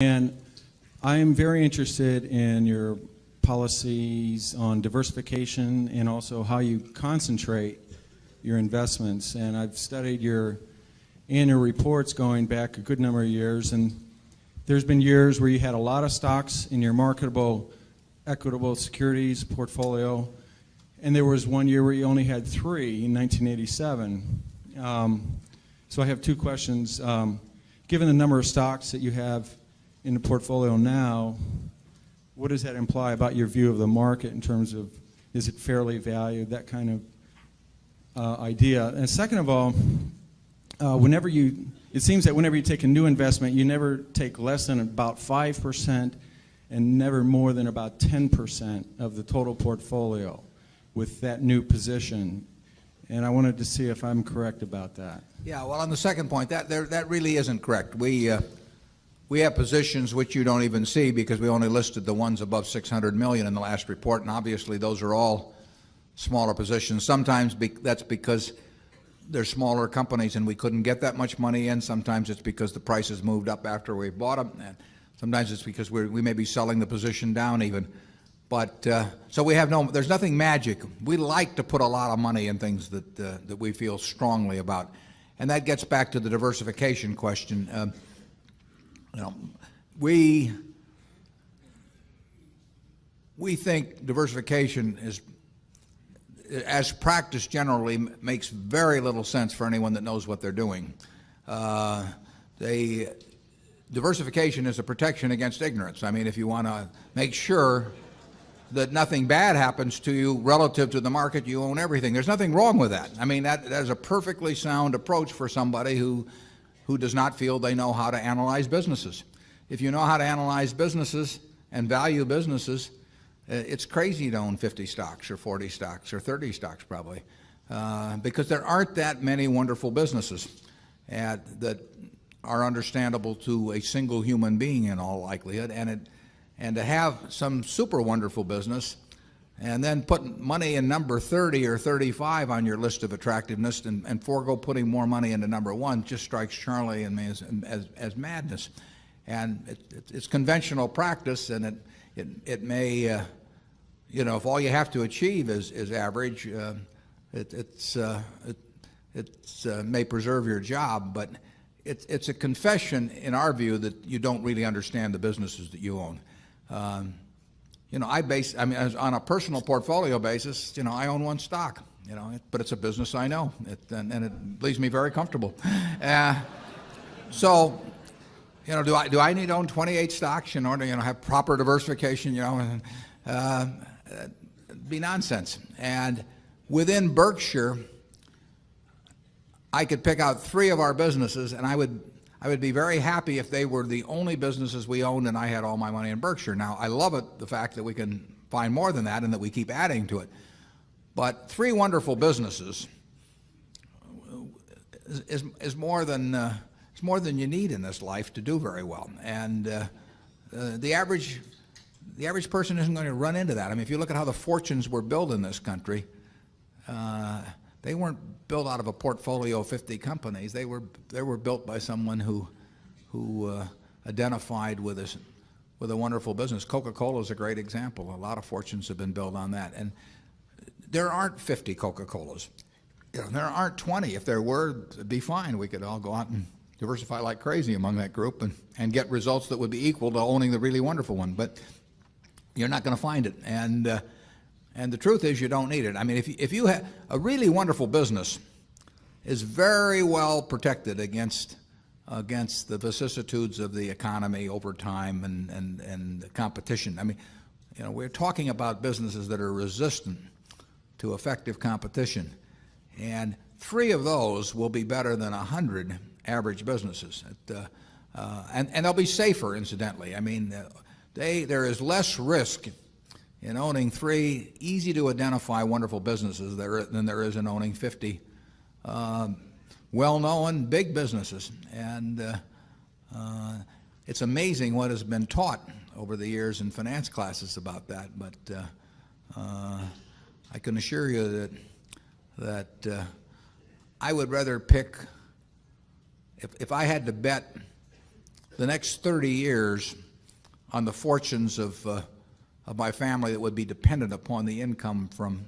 And I am very interested in your policies on diversification and also how you concentrate your investments. And I've studied your annual reports going back a good number of years, and there's been years where you had a lot of stocks in your marketable equitable securities portfolio, and there was one year where you only had 3 in 1987. So I have 2 questions. Given the number of stocks that you have in the portfolio now, what does that imply about your view of the market in terms of, is it fairly valued, that kind of idea? And second of all, it seems that whenever you take a new investment, you never take less than about 5% and never more than about 10% of the total portfolio with that new position. And I wanted to see if I'm correct about that. Yeah, well, on the second point, that really isn't correct. We have positions which you don't even see because we only listed the ones above 600 million in the last report, and obviously those are all smaller positions. Sometimes that's because they're smaller companies and we couldn't get that much money in. Sometimes it's because the prices moved up after we bought them. And sometimes it's because we may be selling the position down even. But so there's nothing magic. We like to put a lot of money in things that we feel strongly about, and that gets back to the diversification question. We think diversification is, as practiced generally, makes very little sense for anyone that knows what they're doing. Diversification is a protection against ignorance. I mean, if you want to make sure that nothing bad happens to you relative to the market, you own everything. There's nothing wrong with that. I mean, that is a perfectly sound approach for somebody who does not feel they know how to analyze businesses. If you know how to analyze businesses and value businesses, it's crazy to own 50 stocks or 40 stocks or 30 stocks probably, because there aren't that many wonderful businesses that are understandable to a single human being in all likelihood. And to have some super wonderful business and then put money in number 30 or 35 on your list of attractiveness and forego putting more money into number 1 just strikes Charlie and me as madness. And it's conventional practice, and it may, if all you have to achieve is average, it may preserve your job, but it's a confession in our view that you don't really understand the businesses that you own. On a personal portfolio basis, I own 1 stock, but it's a business I know, and it leaves me very comfortable. So, do I need to own 28 stocks in order to, have proper diversification? It'd be nonsense. And within Berkshire, I could pick out 3 of our businesses, and I would be very happy if they were the only businesses we owned and I had all my money in Berkshire. Now, I love the fact that we can find more than that and that we keep adding to it. But 3 wonderful businesses is more than you need in this life to do very well. And the average person isn't going to run into that. I mean, if you look at how the fortunes were built in this country, they weren't built out of a portfolio of 50 companies. They were built by someone who identified with a wonderful business. Coca-Cola is a great example. A lot of fortunes have been built on that. And there aren't 50 Coca-Colas. There aren't 20. If there were, it'd be fine. We could all go out and diversify like crazy among that group and get results that would be equal to owning the really wonderful one. But you're not going to find it. And the truth is, you don't need it. I mean, if you have a really wonderful business, is very well protected against the vicissitudes of the economy over time and the competition. I mean, we're talking about businesses that are resistant to effective competition, and 3 of those will be better than 100 average businesses. And they'll be safer, incidentally. I mean, there is less risk in owning 3 easy to identify wonderful businesses than there is in owning 50 well-known big businesses. And it's amazing what has been taught over the years in finance classes about that. But I can assure you that I would rather pick, if I had to bet the next 30 years on the fortunes of my family that would be dependent upon the income from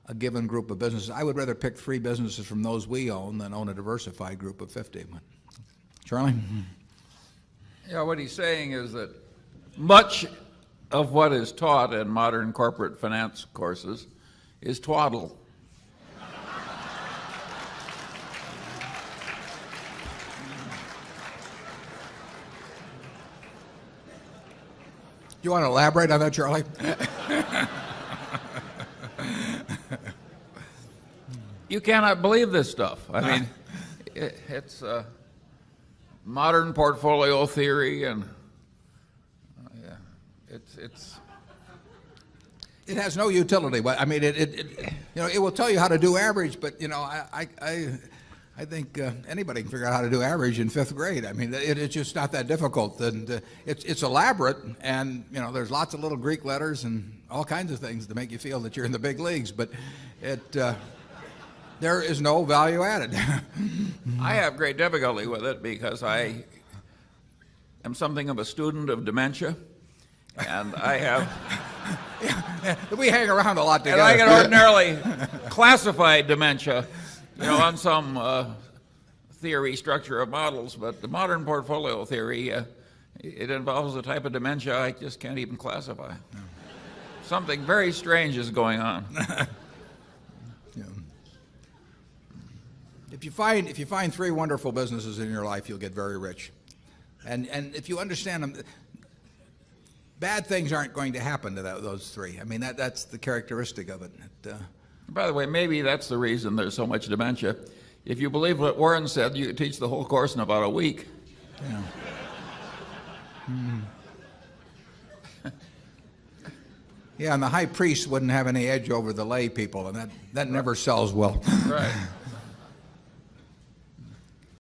a given group of businesses, I would rather pick 3 businesses from those we own than own a diversified group of 50. Charlie? Yeah, what he's saying is that much of what is taught in modern corporate finance courses is twaddle. You want to elaborate on that, Charlie? You cannot believe this stuff. I mean, it's modern portfolio theory, and it has no utility. I mean, it will tell you how to do average, but I think anybody can figure out how to do average in 5th grade. I mean, it's just not that difficult, and it's elaborate, and there's lots of little Greek letters and all kinds of things to make you feel that you're in the big leagues, but there is no value added. I have great difficulty with it because I am something of a student of dementia, and I have We hang around a lot together. and I can ordinarily classify dementia, on some theory structure of models, but the modern portfolio theory, it involves a type of dementia I just can't even classify. No. Something very strange is going on. Yeah. If you find 3 wonderful businesses in your life, you'll get very rich, and if you understand them, bad things aren't going to happen to those 3. I mean, that's the characteristic of it. By the way, maybe that's the reason there's so much dementia. If you believe what Warren said, you could teach the whole course in about a week. Yeah. Yeah, and the high priest wouldn't have any edge over the lay people, and that never sells well. Right.